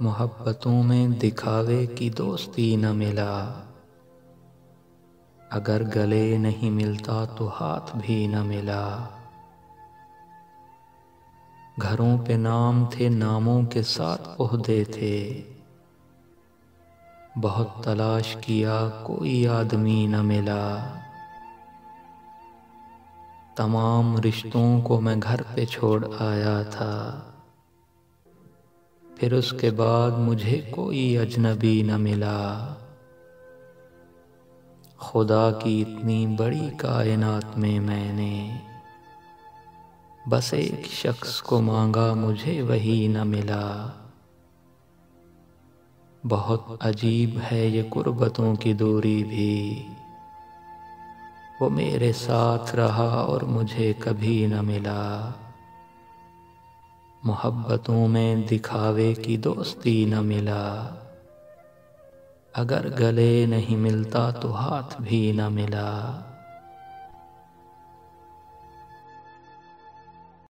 मोहब्बतों में दिखावे की दोस्ती न मिला। अगर गले नहीं मिलता तो हाथ भी न मिला। घरों पे नाम थे, नामों के साथ ओहदे थे। बहुत तलाश किया कोई आदमी न मिला। तमाम रिश्तों को मैं घर पे छोड़ आया था। फिर उसके बाद मुझे कोई अजनबी न मिला। खुदा की इतनी बड़ी कायनात में मैंने बस एक शख्स को मांगा, मुझे वही न मिला। बहुत अजीब है ये गुर्बतों की दूरी भी, वो मेरे साथ रहा और मुझे कभी न मिला। मोहब्बतों में दिखावे की दोस्ती न मिला। अगर गले नहीं मिलता तो हाथ भी न मिला।